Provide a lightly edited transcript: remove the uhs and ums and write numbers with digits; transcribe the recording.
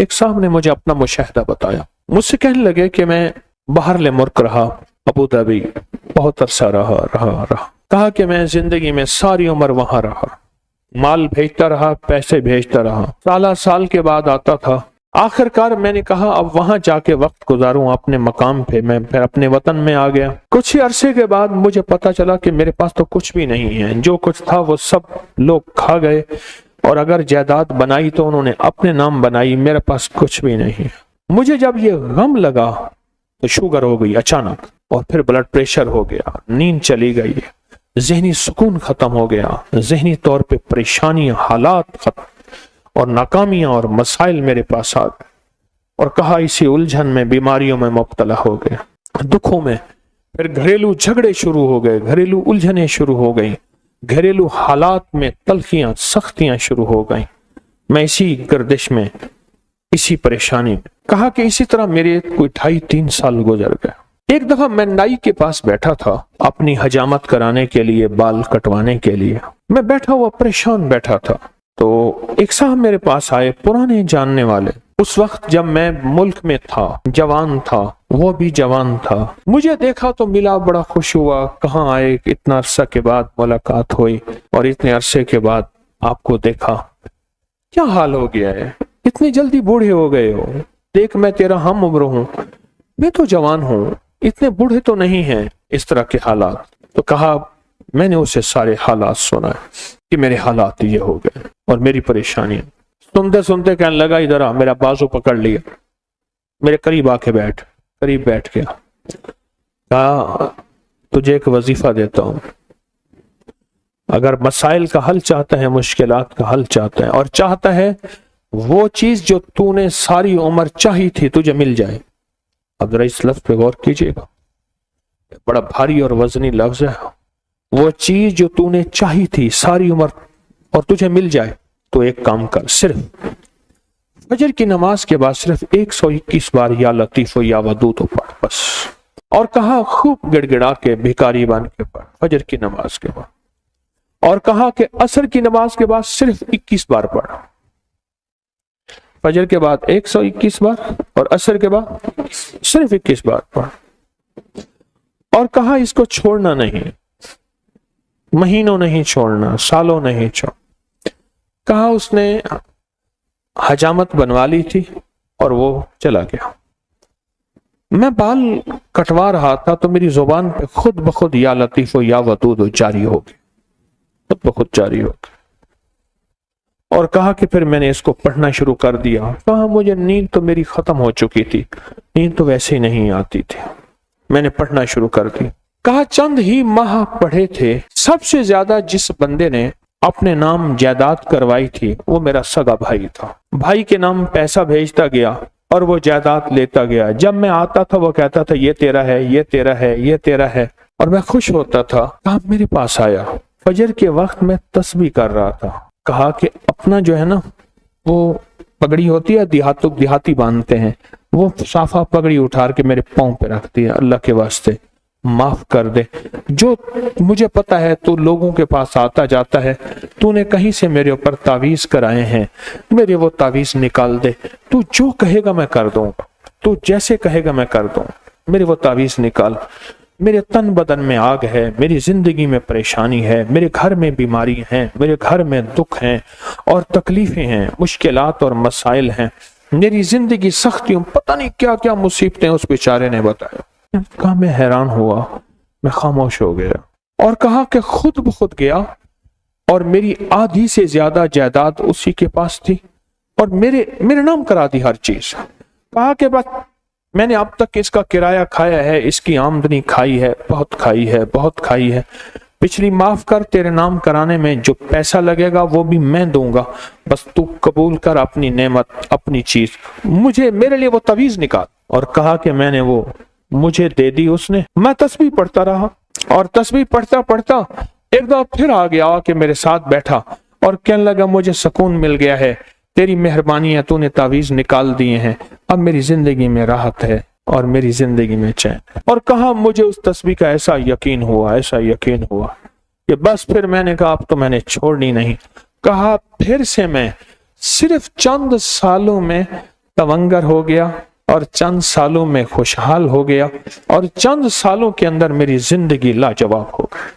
ایک صاحب نے مجھے اپنا مشاہدہ بتایا. مجھ سے کہنے لگے کہ میں باہر ملک رہا, ابو دھابی بہت عرصہ رہا. کہا کہ میں زندگی میں ساری عمر وہاں رہا, مال بھیجتا رہا, پیسے بھیجتا رہا, سال کے بعد آتا تھا. آخر کار میں نے کہا اب وہاں جا کے وقت گزاروں اپنے مقام پہ. میں پھر اپنے وطن میں آ گیا. کچھ ہی عرصے کے بعد مجھے پتا چلا کہ میرے پاس تو کچھ بھی نہیں ہے. جو کچھ تھا وہ سب لوگ کھا گئے, اور اگر جائیداد بنائی تو انہوں نے اپنے نام بنائی, میرے پاس کچھ بھی نہیں. مجھے جب یہ غم لگا تو شوگر ہو گئی اچانک, اور پھر بلڈ پریشر ہو گیا, نیند چلی گئی, ذہنی سکون ختم ہو گیا, ذہنی طور پہ پریشانیاں, حالات ختم, اور ناکامیاں اور مسائل میرے پاس آ گئے. اور کہا اسی الجھن میں, بیماریوں میں مبتلا ہو گئے, دکھوں میں. پھر گھریلو جھگڑے شروع ہو گئے, گھریلو الجھنیں شروع ہو گئیں, گھریلو حالات میں تلخیاں, سختیاں شروع ہو گئیں. میں اسی گردش میں, اسی پریشانی میں. کہا کہ اسی طرح میرے کوئی 2.5-3 سال گزر گئے. ایک دفعہ میں نائی کے پاس بیٹھا تھا اپنی حجامت کرانے کے لیے, بال کٹوانے کے لیے. میں بیٹھا ہوا پریشان بیٹھا تھا, تو ایک صاحب میرے پاس آئے, پرانے جاننے والے. اس وقت جب میں ملک میں تھا, جوان تھا, وہ بھی جوان تھا. مجھے دیکھا تو ملا, بڑا خوش ہوا. کہاں آئے, اتنا عرصہ کے بعد ملاقات ہوئی, اور اتنے عرصے کے بعد آپ کو دیکھا. کیا حال ہو گیا ہے, اتنی جلدی بوڑھے ہو گئے ہو. دیکھ میں تیرا ہم عمر ہوں, میں تو جوان ہوں, اتنے بوڑھے تو نہیں ہیں. اس طرح کے حالات. تو کہا میں نے اسے سارے حالات سنا کہ میرے حالات یہ ہو گئے اور میری پریشانیاں. سنتے سنتے کہنے لگا ادھر آ, میرا بازو پکڑ لیا, میرے قریب آ کے بیٹھ. قریب بیٹھ گیا. کہا تجھے ایک وظیفہ دیتا ہوں, اگر مسائل کا حل چاہتا ہے, مشکلات کا حل چاہتا ہے, اور چاہتا ہے وہ چیز جو تو نے ساری عمر چاہی تھی تجھے مل جائے. اب ذرا اس لفظ پہ غور کیجئے گا, بڑا بھاری اور وزنی لفظ ہے. وہ چیز جو تو نے چاہی تھی ساری عمر اور تجھے مل جائے, تو ایک کام کر, صرف فجر کی نماز کے بعد صرف 121 بار یا لطیف و یا ودود پڑھ بس. اور کہا خوب گڑ گڑا کے, بھکاری بن کے پڑھ فجر کی نماز کے بعد. اور کہا کہ عصر کی نماز کے بعد صرف 21 بار پڑھ. فجر کے بعد 121 بار, اور عصر کے بعد صرف 21 بار پڑھ. اور کہا اس کو چھوڑنا نہیں, مہینوں نہیں چھوڑنا, سالوں نہیں چھوڑ. کہا اس نے حجامت بنوا لی تھی اور وہ چلا گیا. میں بال کٹوا رہا تھا تو میری زبان پہ خود بخود یا لطیف و یا ودود جاری ہو گئی, خود بخود جاری ہو گئی. اور کہا کہ پھر میں نے اس کو پڑھنا شروع کر دیا. کہا مجھے نیند تو میری ختم ہو چکی تھی, نیند تو ویسے ہی نہیں آتی تھی, میں نے پڑھنا شروع کر دی. کہا چند ہی ماہ پڑھے تھے, سب سے زیادہ جس بندے نے اپنے نام جائیداد کروائی تھی وہ میرا سگا بھائی تھا. بھائی کے نام پیسہ بھیجتا گیا اور وہ جائیداد لیتا گیا. جب میں آتا تھا وہ کہتا تھا یہ تیرا ہے, یہ تیرا ہے, یہ تیرا ہے, اور میں خوش ہوتا تھا. کہا میرے پاس آیا, فجر کے وقت میں تسبیح کر رہا تھا. کہا کہ اپنا جو ہے نا وہ پگڑی ہوتی ہے, دیہاتی باندھتے ہیں, وہ صافہ پگڑی اٹھا کے میرے پاؤں پہ رکھ دیا. اللہ کے واسطے معاف کر دے, جو مجھے پتا ہے تو لوگوں کے پاس آتا جاتا ہے, تو نے کہیں سے میرے اوپر تعویذ کرائے ہیں, میرے وہ تعویذ نکال دے. تو جو کہے گا میں کر دوں, تو جیسے کہے گا میں کر دوں, میرے وہ تعویذ نکال. میرے تن بدن میں آگ ہے, میری زندگی میں پریشانی ہے, میرے گھر میں بیماری ہیں, میرے گھر میں دکھ ہیں اور تکلیفیں ہیں, مشکلات اور مسائل ہیں, میری زندگی سختیوں, پتہ نہیں کیا کیا مصیبتیں اس بیچارے نے بتایا. کہا میں حیران ہوا, میں خاموش ہو گیا. اور کہا کہ خود بخود گیا اور میری آدھی سے زیادہ جائیداد اسی کے پاس تھی, اور میرے نام کرا دی ہر چیز. کہا کہ بس میں نے اب تک اس کا کرایہ کھایا ہے, اس کی آمدنی کھائی ہے, بہت کھائی ہے, بہت کھائی ہے. پچھلی معاف کر, تیرے نام کرانے میں جو پیسہ لگے گا وہ بھی میں دوں گا, بس تو قبول کر اپنی نعمت, اپنی چیز, میرے لیے وہ تعویذ نکال. اور کہا کہ میں نے وہ مجھے دے دی اس نے. میں تسبیح پڑھتا رہا, اور تسبیح پڑھتا پڑھتا ایک دفعہ پھر آ گیا کہ میرے ساتھ بیٹھا اور کہنے لگا مجھے سکون مل گیا ہے, تیری مہربانی ہے, تو نے تعویذ نکال دیے ہیں, اب میری زندگی میں راحت ہے اور میری زندگی میں چین. اور کہا مجھے اس تسبیح کا ایسا یقین ہوا کہ بس پھر میں نے کہا اب تو میں نے چھوڑنی نہیں. کہا پھر سے میں صرف چند سالوں میں تونگر ہو گیا اور چند سالوں میں خوشحال ہو گیا اور چند سالوں کے اندر میری زندگی لاجواب ہو گئی۔